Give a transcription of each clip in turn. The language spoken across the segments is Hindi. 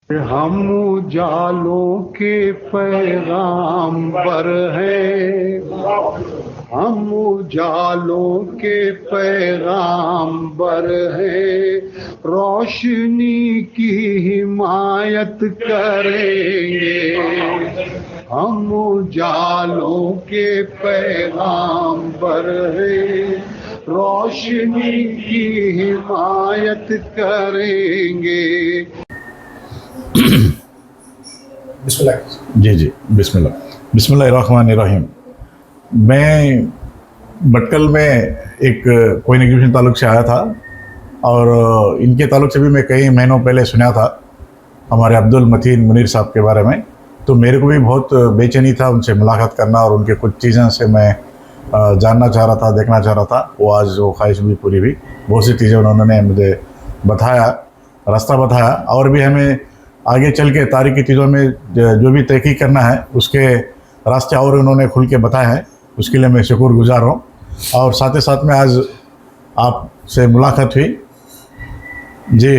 हम उजालों के पैगाम्बर हैं, हम उजालों के पैगाम्बर हैं, रोशनी की हिमायत करेंगे। हम उजालों के पैगाम्बर हैं, रोशनी की हिमायत करेंगे। बिस्मिल्लाह। जी जी, बिस्मिल्लाह। बिस्मिल्लाहिर्रहमानिर्रहीम। मैं भटकल में एक कोइन एग्जीबिशन ताल्लुक से आया था और इनके ताल्लुक से भी मैं कई महीनों पहले सुना था हमारे अब्दुल मतीन मुनीर साहब के बारे में। तो मेरे को भी बहुत बेचैनी था उनसे मुलाकात करना और उनके कुछ चीज़ें से मैं जानना चाह रहा था, देखना चाह रहा था। वो आज वो ख्वाहिश भी पूरी हुई। बहुत सी चीज़ें उन्होंने मुझे बताया, रास्ता बताया और भी हमें आगे चल के तारीख़ी चीज़ों में जो भी तहकीक करना है उसके रास्ते और उन्होंने खुल के बताए हैं। उसके लिए मैं शुक्रगुजार हूँ। और साथ ही साथ में आज आपसे मुलाकात हुई। जी,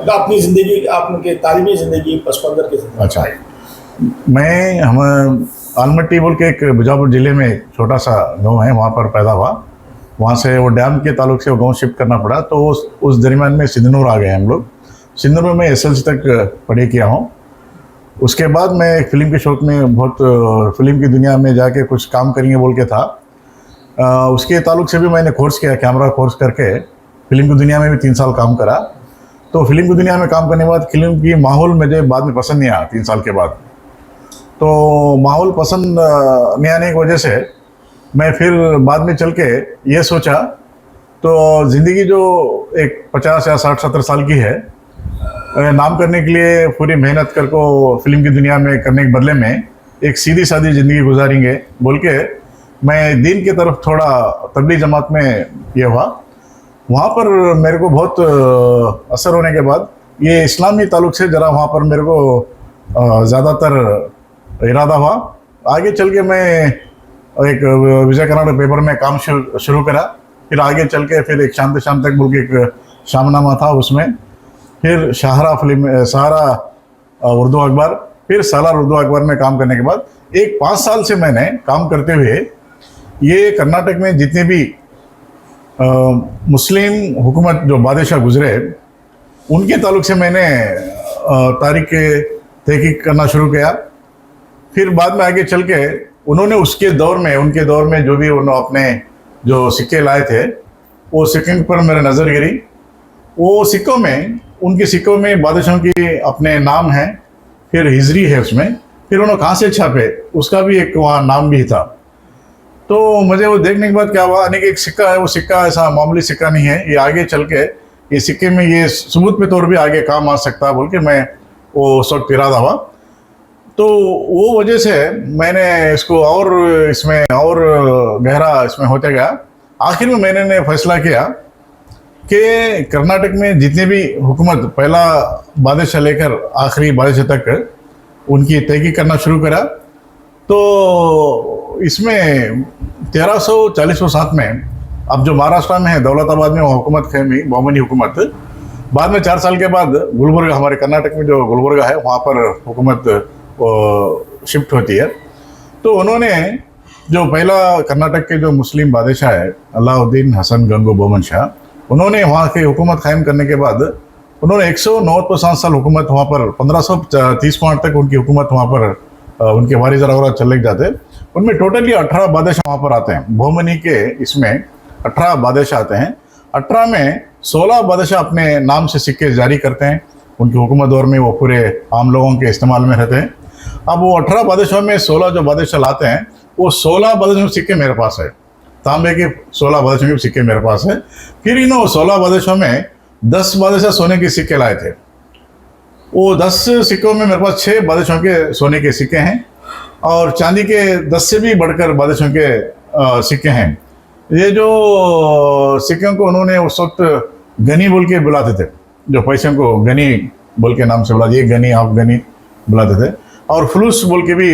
अपनी ज़िंदगी, आपके तालीमी ज़िंदगी, पस मंज़र की ज़िंदगी। अच्छा, हम आलमट्टी बोल के एक बीजापुर ज़िले में एक छोटा सा गाँव है, वहाँ पर पैदा हुआ। वहाँ से वो डैम के ताल्लुक से वो गाँव शिफ्ट करना पड़ा। तो उस दरमियान में सिंधनूर आ गए हम लोग। सिंधनूर में मैं SLC तक पढ़ाई किया हूँ। उसके बाद मैं एक फ़िल्म के शौक़ में बहुत फ़िल्म की दुनिया में जाके कुछ काम करेंगे बोल के था। उसके ताल्लुक से भी मैंने कोर्स किया, कैमरा कोर्स करके फ़िल्म की दुनिया में भी 3 साल काम करा। तो फिल्म की दुनिया में काम करने के बाद फिल्म की माहौल मुझे बाद में पसंद नहीं आया 3 साल के बाद। तो माहौल पसंद नहीं आने की वजह से मैं फिर बाद में चल के ये सोचा, तो ज़िंदगी जो एक 50 या 60-70 साल की है, नाम करने के लिए पूरी मेहनत कर को फिल्म की दुनिया में करने के बदले में एक सीधी सादी ज़िंदगी गुजारेंगे बोल के मैं दीन की तरफ थोड़ा तबलीग जमात में ये हुआ। वहाँ पर मेरे को बहुत असर होने के बाद ये इस्लामी ताल्लुक से ज़रा वहाँ पर मेरे को ज़्यादातर इरादा हुआ। आगे चल के मैं एक विजय कर्नाटक पेपर में काम शुरू करा। फिर आगे चल के फिर एक शाम तक बोल के एक शामनामा था, उसमें फिर सहारा उर्दू अखबार, फिर सालार उर्दू अखबार में काम करने के बाद एक 5 साल से मैंने काम करते हुए ये कर्नाटक में जितने भी मुस्लिम हुकूमत जो बादशाह गुजरे उनके ताल्लुक से मैंने तारीख के तहकीक करना शुरू किया। फिर बाद में आगे चल के उन्होंने उनके दौर में जो भी उन्होंने अपने जो सिक्के लाए थे वो सिक्के पर मेरा नज़र गिरी। वो उनके सिक्कों में बादशाहों की अपने नाम हैं, फिर हिजरी है उसमें, फिर उन्होंने कहाँ से छापे उसका भी एक वहाँ नाम भी था। तो मुझे वो देखने के बाद क्या हुआ, यानी कि एक सिक्का है, वो सिक्का ऐसा मामूली सिक्का नहीं है, ये आगे चल के ये सिक्के में ये सबूत पे तौर भी आगे काम आ सकता है बोल के मैं वो उस वक्त इरादा हुआ। तो वो वजह से मैंने इसको और इसमें और गहरा इसमें होते गया। आखिर में मैंने फैसला किया कि कर्नाटक में जितने भी हुकूमत पहला बादशाह लेकर आखिरी बादशाह तक उनकी तहकीक करना शुरू करा। तो इसमें 1340 में अब जो महाराष्ट्र में है दौलताबाद में वो हुकूमत ख़ैमी बहुमनी हुकूमत, बाद में 4 साल के बाद गुलबर्गा, हमारे कर्नाटक में जो गुलबर्गा है वहाँ पर हुकूमत शिफ्ट होती है। तो उन्होंने जो पहला कर्नाटक के जो मुस्लिम बादशाह है अलाउद्दीन हसन गंगू बोमन शाह, उन्होंने वहाँ की हुकूमत कायम करने के बाद उन्होंने 109 साल हुकूमत वहाँ पर 1530 तक उनकी हुकूमत वहाँ पर उनके वारिस वगैरह चले जाते। उनमें टोटली 18 बादशाह वहाँ पर आते हैं। बहुमनी के इसमें 18 बादशाह आते हैं। 18 में 16 बादशाह अपने नाम से सिक्के जारी करते हैं। उनकी हुकूमत दौर में वो पूरे आम लोगों के इस्तेमाल में रहते हैं। अब वो 18 बादशाह में 16 जो बादशाह लाते हैं, वो 16 बादशाह सिक्के मेरे पास है, तांबे के 16 बादशाह के सिक्के मेरे पास है। फिर इन 16 बादशाह में 10 बादशाह सोने के सिक्के लाए थे। वो 10 सिक्कों में मेरे पास 6 बादशाहों के सोने के सिक्के हैं और चांदी के 10 से भी बढ़कर बादशाहों के सिक्के हैं। ये जो सिक्कों को उन्होंने उस वक्त गनी बोल के बुलाते थे, जो पैसों को गनी बोल के नाम से बुलाते, ये गनी आप गनी बुलाते थे। और फलूस बोल के भी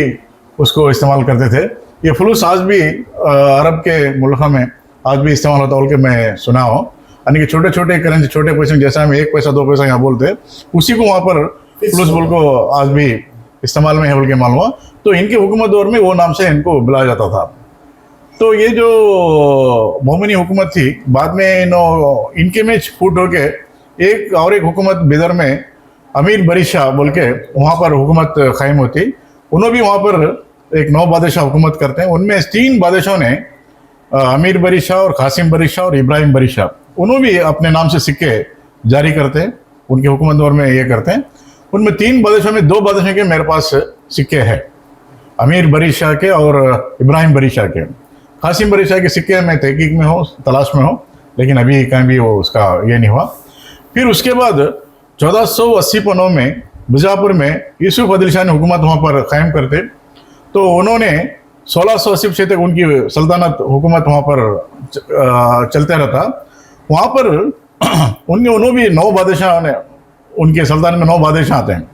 उसको इस्तेमाल करते थे। ये फलूस आज भी अरब के मुल्कों में आज भी इस्तेमाल होता बोल के मैं सुना हूँ। यानी कि छोटे छोटे करेंसी, छोटे पैसे, जैसा हम 1 पैसा 2 पैसा यहाँ बोलते हैं, उसी को वहाँ पर फ्लूस बोल को आज भी इस्तेमाल में है बोल के मालूम हुआ। तो इनके हुकूमत दौर में वो नाम से इनको बुलाया जाता था। तो ये जो मोमिनी हुकूमत थी, बाद में इनके में फूट होके एक हुकूमत बिदर में अमीर बरी शाह बोल के वहाँ पर हुकूमत कायम होती। उन्होंने भी वहाँ पर एक 9 बादशाह हुकूमत करते हैं। उनमें 3 बादशाहों ने, अमीर बरी शाह और कासिम बरी शाह और इब्राहिम बरी शाह, उन्होंने भी अपने नाम से सिक्के जारी करते हैं, उनके हुकूमत दौर में ये करते हैं। उनमें 3 बादशाहों में 2 बादशाह के मेरे पास सिक्के हैं, अमीर बरी शाह के और इब्राहिम बरी शाह के। कासिम बरी शाह के सिक्के मैं तहकीक में हो, तलाश में हो, लेकिन अभी कहीं भी वो उसका ये नहीं हुआ। फिर उसके बाद 1480 में बीजापुर में यूसुफ आदिल शाह ने हुकूमत वहाँ पर कायम करते। तो उन्होंने 1680 से तक उनकी सल्तनत हुकूमत वहाँ पर चलते रहता। वहाँ पर उन्होंने भी 9 बादशाह ने, उनके सल्तनत में 9 बादशाह आते हैं।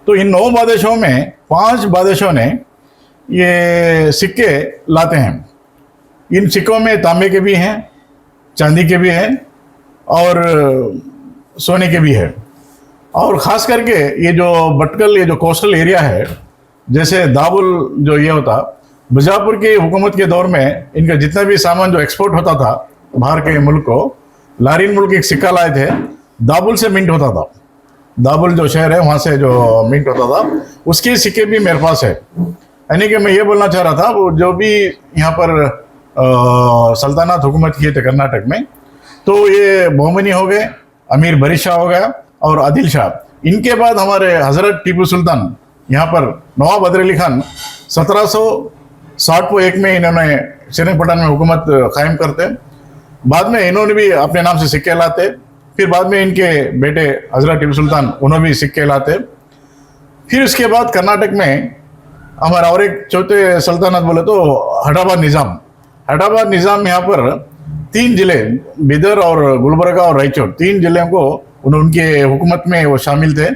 तो इन 9 बादशाहों में 5 बादशाहों ने ये सिक्के लाते हैं। इन सिक्कों में तांबे के भी हैं, चांदी के भी हैं और सोने के भी है। और ख़ास करके ये जो भटकल, ये जो कोस्टल एरिया है, जैसे दाबुल जो ये होता, बीजापुर की हुकूमत के दौर में इनका जितना भी सामान जो एक्सपोर्ट होता था बाहर के मुल्क को, लारिन मुल्क एक सिक्का लाए थे, दाबुल से मिंट होता था। दाबुल जो शहर है वहाँ से जो मिंट होता था, उसके सिक्के भी मेरे पास है। यानी कि मैं ये बोलना चाह रहा था, वो जो भी यहाँ पर सल्तनत हुकूमत की थे कर्नाटक में, तो ये मोमिनी हो गए, अमीर बरी शाह हो गया और आदिल शाह। इनके बाद हमारे हज़रत टीपू सुल्तान यहाँ पर नवाब हैदर अली खान 1761 में इन्होंने श्रीरंगपट्टन में हुकूमत कायम करते। बाद में इन्होंने भी अपने नाम से सिक्के लाते। फिर बाद में इनके बेटे हज़रत टीपू सुल्तान, उन्होंने भी सिक्के लाते। फिर उसके बाद कर्नाटक में हमारा और एक चौथे सल्तनत बोले तो हैदराबाद निज़ाम यहाँ पर 3 जिले, बिदर और गुलबर्गा और रायचूर, 3 जिले को उनके हुकूमत में वो शामिल थे।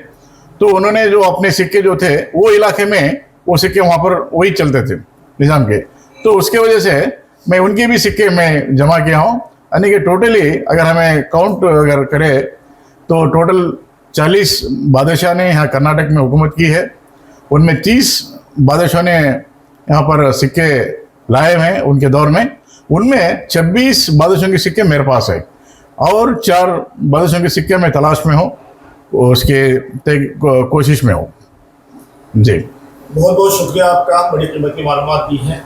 तो उन्होंने जो अपने सिक्के जो थे वो इलाके में वो सिक्के वहाँ पर वही चलते थे निज़ाम के। तो उसके वजह से मैं उनके भी सिक्के में जमा किया हूँ। यानी कि टोटली अगर हमें काउंट अगर करें तो टोटल 40 बादशाह ने यहाँ कर्नाटक में हुकूमत की है। उनमें 30 बादशाह ने यहाँ पर सिक्के लाए हैं उनके दौर में। उनमें 26 बादशाहों के सिक्के मेरे पास है और 4 बादशाहों के सिक्के मैं तलाश में हूँ, उसके कोशिश में हूँ। जी, बहुत बहुत शुक्रिया आपका, बड़ी कीमती मालूमात दी हैं।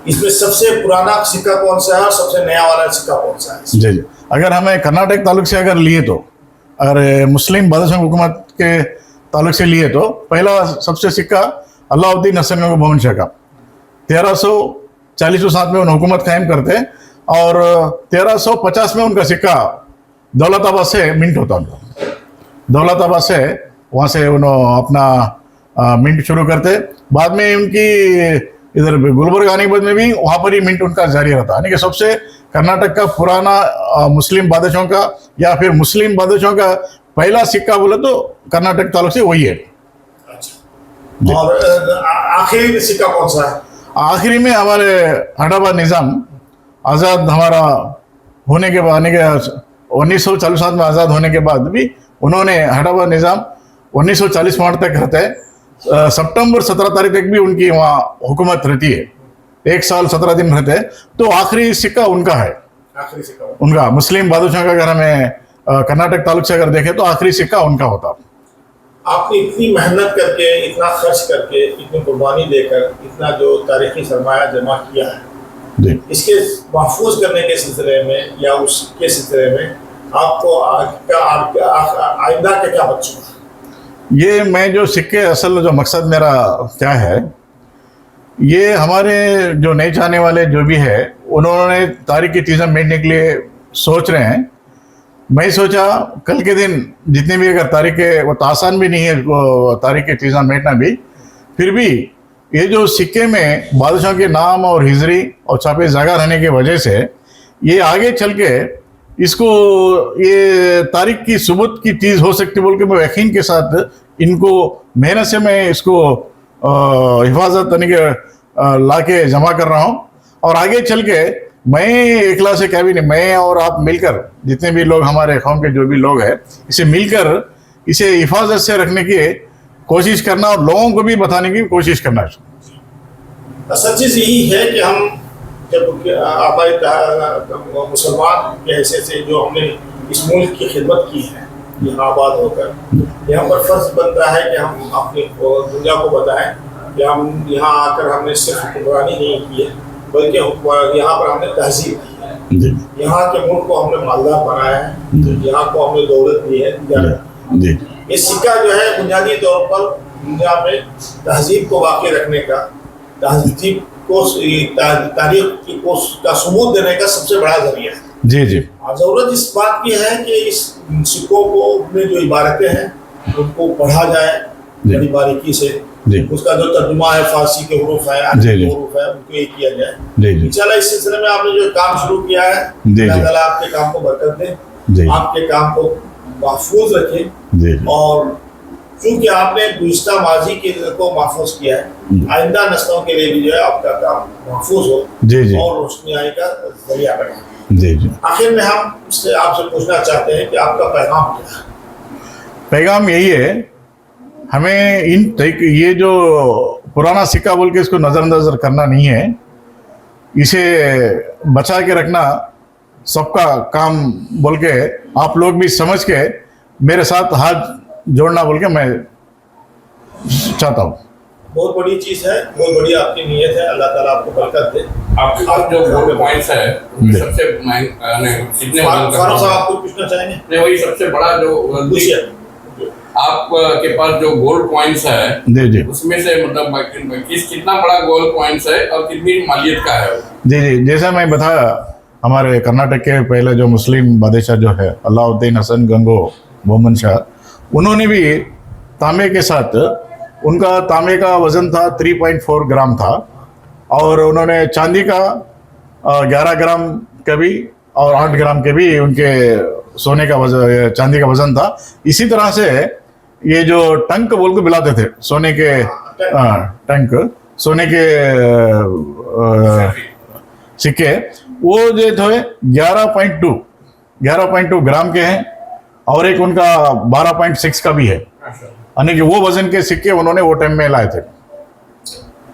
इसमें सबसे पुराना सिक्का कौन सा है और सबसे नया वाला सिक्का कौन सा है? जी, अगर हमें कर्नाटक ताल्लुक से अगर लिए तो, अगर मुस्लिम बादशाह हुकूमत के ताल्लुक से लिए तो पहला सबसे सिक्का अलाउद्दीन हसन भवन शाह का 1340 में उन्होंने हुकूमत कायम करते और 1350 में उनका सिक्का दौलताबाद से मिंट होता उनका। दौलताबाद से वहाँ से उन्होंने अपना मिंट शुरू करते। बाद में उनकी इधर गुलबर्ग आने के बाद में भी वहाँ पर ही मिंट उनका जारी रहता। यानी कि सबसे कर्नाटक का पुराना मुस्लिम बादशाहों का या फिर मुस्लिम बादशाहों का पहला सिक्का बोले तो कर्नाटक ताल्लुक से वही है। अच्छा, और आखिरी सिक्का कौन सा है? आखिरी में हमारे हैदराबाद निज़ाम आज़ाद हमारा होने के बाद, 1940 में आज़ाद होने के बाद भी उन्होंने हैदराबाद निज़ाम 1940 तक रहते हैं। सितंबर 17 तारीख तक भी उनकी वहाँ हुकूमत रहती है, 1 साल 17 दिन रहते हैं। तो आखिरी सिक्का उनका है, आखिरी सिक्का उनका। मुस्लिम बादशाह का अगर हमें कर्नाटक ताल्लुक से अगर देखें तो आखिरी सिक्का उनका होता। आपने इतनी मेहनत करके, इतना खर्च करके, इतनी कुर्बानी देकर इतना जो तारीखी सरमाया जमा किया है जी, इसके महफूज करने के सिलसिले में या उसके सिलसिले में आपको आइंदा के क्या बच्चों? ये मैं जो सिक्के, असल जो मकसद मेरा क्या है, ये हमारे जो नए चाहने वाले जो भी है उन्होंने तारीख की चीज़ें मेटने के लिए सोच रहे हैं। मैं सोचा कल के दिन जितने भी अगर तारीख के, वो तो आसान भी नहीं है वो तारीख की चीज़ें मेटना भी, फिर भी ये जो सिक्के में बादशाह के नाम और हिजरी और छापे जगह रहने की वजह से ये आगे चल के इसको ये तारीख की सबूत की चीज़ हो सकती बोल के मैं यकीन के साथ इनको मेहनत से मैं इसको हिफाजत यानी कि ला के जमा कर रहा हूँ। और आगे चल के मैं एकला से क्या भी नहीं, मैं और आप मिलकर, जितने भी लोग हमारे कौम के जो भी लोग हैं, इसे मिलकर इसे हिफाजत से रखने की कोशिश करना और लोगों को भी बताने की कोशिश करना। सच चीज यही है कि हम जब हमारे मुसलमान के हैसियत से जो हमने इस मुल्क की खिदमत की है यहाँ आबाद होकर, यहाँ पर फर्ज बनता है कि हम अपनी दुनिया को बताएं कि हम यहाँ आकर हमने सिर्फ हुक्मरानी नहीं की है, बल्कि यहाँ पर हमने तहजीब की है, यहाँ के मुल्क को हमने मालदार बनाया है, यहाँ को हमने दौलत दी है। ये सिक्का जो है बुनियादी तौर पर दुनिया में तहजीब को बाकी रखने का, तहजीब को तारीख का सबूत देने का सबसे बड़ा जरिया है। जी जी। जरूरत इस बात की है कि इस सिक्कों को में जो इबारतें हैं उनको पढ़ा जाए बड़ी बारीकी से, उसका जो तर्जुमा है फारसी के हुरूफ है, अरबी के हुरूफ है, उनको ये किया जाए। इंशाल्लाह इस सिलसिले में आपने जो काम शुरू किया है, अल्लाह ताला आपके काम को बरकत दे, आपके काम को महफूज रखे, और क्योंकि आपने गुज़िश्ता माजी के को महफूज किया है, आइंदा नस्लों के लिए भी जो है आपका काम महफूज हो और रोशनी आने का जरिया बने। आखिर में हम आपसे पूछना चाहते हैं कि आपका पैगाम क्या है? पैगाम यही है, हमें ये जो पुराना सिक्का बोल के इसको नज़रअंदाज करना नहीं है, इसे बचा के रखना सबका काम बोल के आप लोग भी समझ के मेरे साथ हाथ जोड़ना बोल के मैं चाहता हूँ। बहुत बड़ी चीज़ है, बहुत बड़ी आपकी नीयत है, अल्लाह ताला आपको बरकत दे। आपके पास जो गोल्ड पॉइंट्स है सबसे कितने फारूक साहब आपको पूछना चाहेंगे? नहीं, वही सबसे बड़ा जो आपके पास जो गोल्ड कॉइन्स है जी उसमें से मतलब कितना बड़ा गोल्ड कॉइन्स है और कितनी मालियत का है? जी, जैसा मैं बताया, हमारे कर्नाटक के पहले जो मुस्लिम बादशाह जो है अलाउद्दीन हसन गंगो मोहम्मद शाह, उन्होंने भी तांबे के साथ, उनका तांबे का वजन था 3.4 ग्राम था, और उन्होंने चांदी का 11 ग्राम का भी और 8 ग्राम के भी उनके सोने का वजन, चांदी का वजन था। इसी तरह से ये जो टंक बोल के बुलाते थे, सोने के टंक, सोने के सिक्के, वो जो थे 11.2 ग्राम के हैं, और एक उनका 12.6 का भी है, यानी कि वो वजन के सिक्के उन्होंने वो टाइम में लाए थे।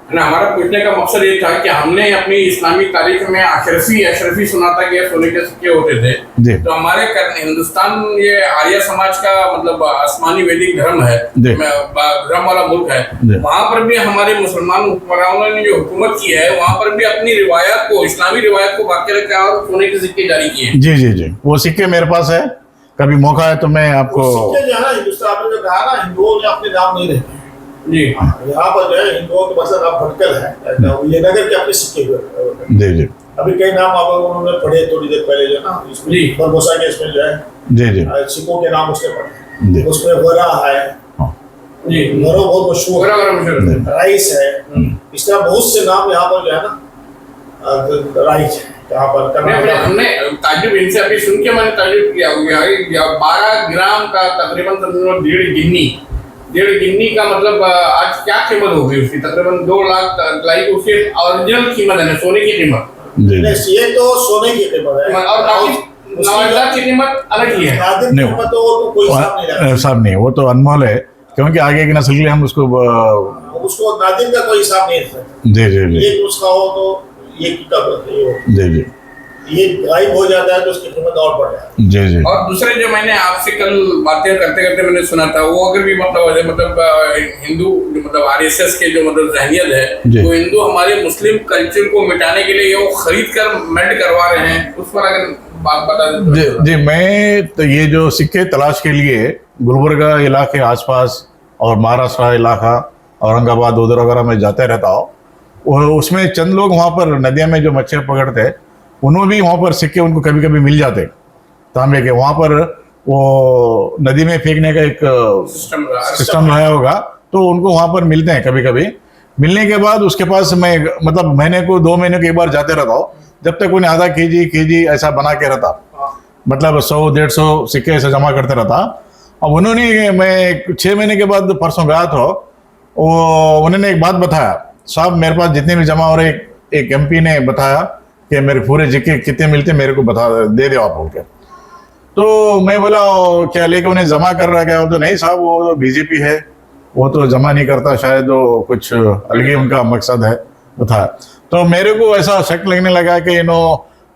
ना, हमारा पूछने का मकसद ये था कि हमने अपनी इस्लामिक तारीख में अशरफी सुना था कि सोने के सिक्के होते थे, तो हमारे हिंदुस्तान ये आर्य समाज का मतलब आसमानी वैदिक धर्म है, धर्म वाला मुल्क है, वहाँ पर भी हमारे मुसलमान हुक्मरानों ने जो हुकूमत की है, वहाँ पर भी अपनी रिवायत को, इस्लामी रिवायत को बाकी रखा और सोने के सिक्के जारी किए। जी, वो सिक्के मेरे पास है, कभी मौका है तो मैं आपको। हिंदुस्तान में जो कहा ना, हिंदुओं ने अपने नाम नहीं रखे जी, यहाँ पर जो है हिंदुओं के मतलब आप भटकल है, ये नगर के अपने सिक्के हुए। जी, अभी कई नाम आप उन्होंने पढ़े थोड़ी देर पहले जो ना, इसमें बरबोसा के इसमें जो है जी सिक्कों के नाम उसने पढ़े, उसमें वरा है जी, वरा बहुत मशहूर, राइस है, इस तरह बहुत से नाम यहाँ पर जो है ना राइस है। हमने ताजुब इनसे अभी सुन के मैंने ताजुब किया हुआ 12 ग्राम का तकरीबन 1.5 गिन्नी का मतलब आज क्या कीमत होगी उसकी? तकरीबन 2 लाख लाइक उसकी ओरिजिनल कीमत है, सोने की कीमत। ये तो सोने की कीमत है, और बाकी नादिर की कीमत अलग ही है। नादिर की कीमत तो कोई हिसाब नहीं, वो तो अनमोल है, क्योंकि आगे की नस्ल के लिए हम उसको नादिर का कोई हिसाब नहीं है। जी, एक उसका हो तो ये जी, ये गायब हो जाता है तो उसकी कीमत और बढ़ जाती है। जी। और दूसरे जो मैंने आपसे कल बातें करते करते मैंने सुना था, वो अगर भी मतलब हिंदू मतलब आरएसएस के जो मतलब जहनियत है, वो हिंदू हमारे मुस्लिम कल्चर को मिटाने के लिए वो खरीद कर मेल्ट करवा रहे हैं, उस पर अगर बात बता दें। जी, मैं तो ये जो सिक्के तलाश के लिए गुलबर्गा इलाके आसपास और महाराष्ट्र इलाका, औरंगाबाद उधर वगैरह में जाते रहता हूँ, और उसमें चंद लोग वहाँ पर नदियाँ में जो मच्छियाँ पकड़ते, उन्होंने भी वहाँ पर सिक्के उनको कभी कभी मिल जाते तांबे के। वहाँ पर वो नदी में फेंकने का एक सिस्टम रहा होगा, तो उनको वहाँ पर मिलते हैं कभी कभी। मिलने के बाद उसके पास मैं मतलब महीने को 2 महीने के एक बार जाते रहता हूँ, जब तक उन्हें आधा केजी ऐसा बना के रहता, मतलब 100-150 सिक्के ऐसे जमा करते रहता। अब उन्होंने, मैं 6 महीने के बाद परसों गया था, वो उन्होंने एक बात बताया, साहब मेरे पास जितने भी जमा हो रहे, एक MP ने बताया कि मेरे पूरे सिक्के कितने मिलते मेरे को बता दे दो आप बोल के। तो मैं बोला क्या लेके उन्हें जमा कर रहा क्या? तो नहीं साहब वो बीजेपी है, वो तो जमा नहीं करता, शायद वो कुछ अलग ही उनका मकसद है वो था। तो मेरे को ऐसा शक लगने लगा कि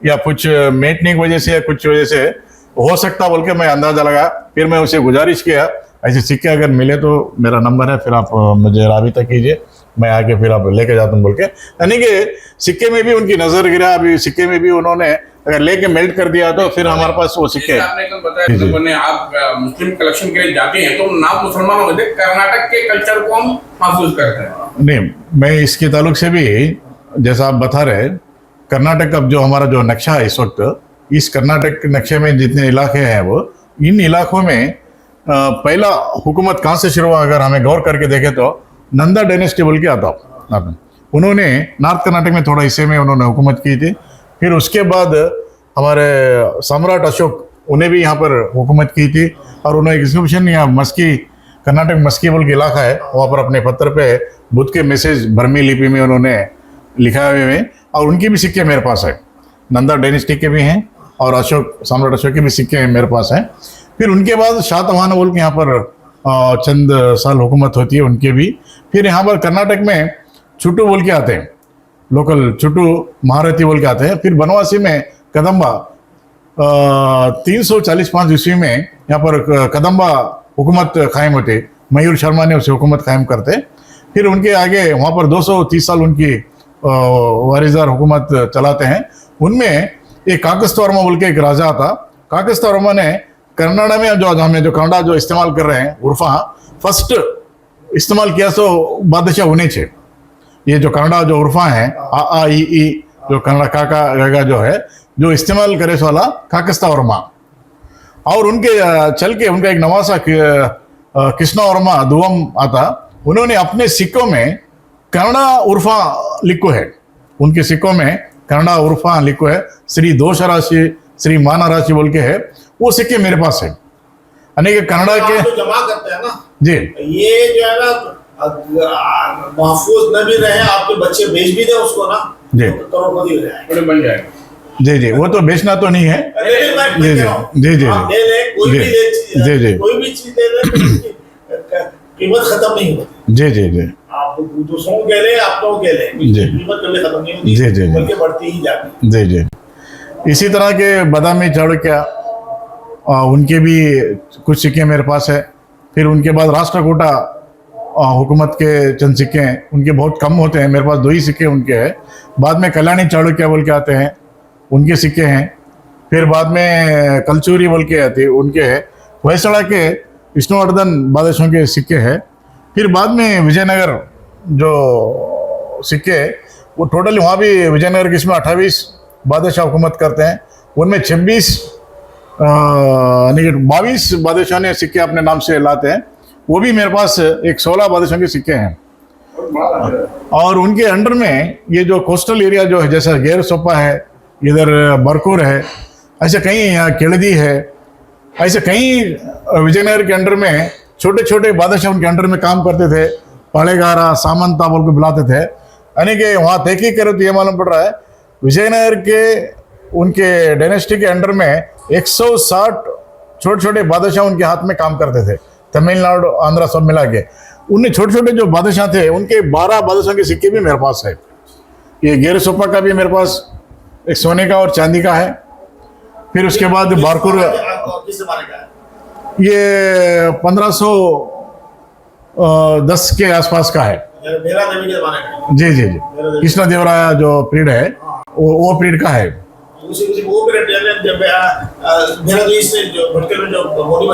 या कुछ मेंटनिंग वजह से या कुछ वजह से हो सकता बोल के मैं अंदाजा लगा। फिर मैं उसे गुजारिश किया ऐसे सिक्के अगर मिले तो मेरा नंबर है, फिर आप मुझे राबिता कीजिए, मैं आके फिर आप लेके जाता हूँ बोल के। यानी कि सिक्के में भी उनकी नजर गिरा, अभी सिक्के में भी उन्होंने अगर लेके मेल्ट कर दिया तो फिर हमारे पास वो सिक्के। आपने कल बताया आप मुस्लिम कलेक्शन के लिए जाते हैं तो नाम मुसलमानों में कर्नाटक के कल्चर को हम महसूस करते हैं। नहीं, मैं इसके ताल्लुक से भी जैसा आप बता रहे, कर्नाटक अब जो हमारा जो नक्शा है इस वक्त, इस कर्नाटक के नक्शे में जितने इलाके हैं वो इन इलाकों में पहला हुकूमत कहाँ से शुरू हुआ अगर हमें गौर करके देखें तो नंदा डायनेस्टी बोल के आता। उन्होंने नॉर्थ कर्नाटक में थोड़ा हिस्से में उन्होंने हुकूमत की थी। फिर उसके बाद हमारे सम्राट अशोक उन्हें भी यहाँ पर हुकूमत की थी और उन्होंने एग्जीबिशन यहाँ मस्की कर्नाटक मस्की बोल के इलाका है, वहाँ पर अपने पत्थर पे बुद्ध के मैसेज बर्मी लिपि में उन्होंने लिखा हुए हैं और उनके भी सिक्के मेरे पास है। नंदा डायनेस्टी के भी हैं और सम्राट अशोक के भी सिक्के मेरे पास हैं। फिर उनके बाद शातवाहन बोल के यहाँ पर चंद साल हुकूमत होती है उनके भी। फिर यहाँ पर कर्नाटक में छुट्टू बोल के आते हैं, लोकल छुट्टू महारथी बोल के आते हैं। फिर बनवासी में कदम्बा 345 ईस्वी में यहाँ पर कदम्बा हुकूमत कायम होती, मयूर शर्मा ने उसे हुकूमत कायम करते। फिर उनके आगे वहाँ पर 230 साल उनकी वारिसदार हुकूमत चलाते हैं। उनमें एक काकस्तावर्मा बोल के एक राजा था। काकस्तावर्मा ने कन्नड़ा में जो हमें जो कन्नड़ा जो इस्तेमाल कर रहे हैं उर्फा फर्स्ट इस्तेमाल किया तो बादशाह होने चाहिए। ये जो कन्नड़ा जो उर्फा है आ ई ई जो कन्नड़ा काका गगा जो है जो इस्तेमाल करे वाला काकस्तावर्मा, और उनके चल के उनका एक नवासा कृष्णा वर्मा दुवम आता, उन्होंने अपने सिक्कों में कन्नड़ा उर्फा लिखो है। उनके सिक्कों में कन्नड़ा उर्फा लिखो है, श्री दोष राशि श्री माना राशि बोल के है, वो सिक्के मेरे पास है। यानी कि कन्नड़ा के जो जमा करते हैं ना जी, ये जो है ना महफूज न भी रहे, आपके बच्चे बेच भी दे उसको ना जी तो करोड़पति हो जाए, बन जाएगा। जी जी, वो तो बेचना तो नहीं है। जी जी जी जी जी कोई भी चीज दे दे कीमत खत्म नहीं होती। जी जी जी आप दूसरों को कह रहे आप लोग कह रहे जी। कीमत कभी खत्म नहीं होती, जी जी बल्कि बढ़ती ही जाती। जी जी। इसी तरह के बादामी चाणक्य उनके भी कुछ सिक्के मेरे पास है। फिर उनके बाद राष्ट्रकूटा हुकूमत के चंद सिक्के हैं, उनके बहुत कम होते हैं, मेरे पास 2 ही सिक्के उनके हैं। बाद में कल्याणी चाणक्य बोल के आते हैं, उनके सिक्के हैं। फिर बाद में कलचूरी बोल के आते हैं, उनके हैं। होयसड़ा के विष्णुवर्धन बादशाहों के सिक्के हैं। फिर बाद में विजयनगर जो सिक्के वो टोटली वहाँ भी विजयनगर के इसमें 28 बादशाह हुकूमत करते हैं, उनमें 22 बादशाह ने सिक्के अपने नाम से लाते हैं। वो भी मेरे पास एक 16 बादशाह के सिक्के हैं। और उनके अंडर में ये जो कोस्टल एरिया जो है, जैसा गेर सोपा है, इधर बरकूर है, ऐसे कई यहाँ केड़दी है, ऐसे कई विजयनगर के अंडर में छोटे छोटे बादशाह उनके अंडर में काम करते थे। पाड़ेगारा सामंता बोल के बुलाते थे। यानी कि वहाँ तहकीक करो तो ये मालूम पड़ रहा है विजयनगर के उनके डायनेस्टी के अंडर में 160 छोटे छोटे बादशाह उनके हाथ में काम करते थे, तमिलनाडु आंध्रा सब मिला के। उनमें छोटे छोटे जो बादशाह थे उनके 12 बादशाह के सिक्के भी मेरे पास है। ये गेर सोपा का भी मेरे पास एक सोने का और चांदी का है। फिर उसके बाद बारकुर ये 1510 के आसपास का है। मेरा देवी के जमाने का। जी जी जी, कृष्ण देवराया जो पीरियड है वो पीरियड का है। उसी वो पीरियड जब मेरा जो भटके में जो मोदी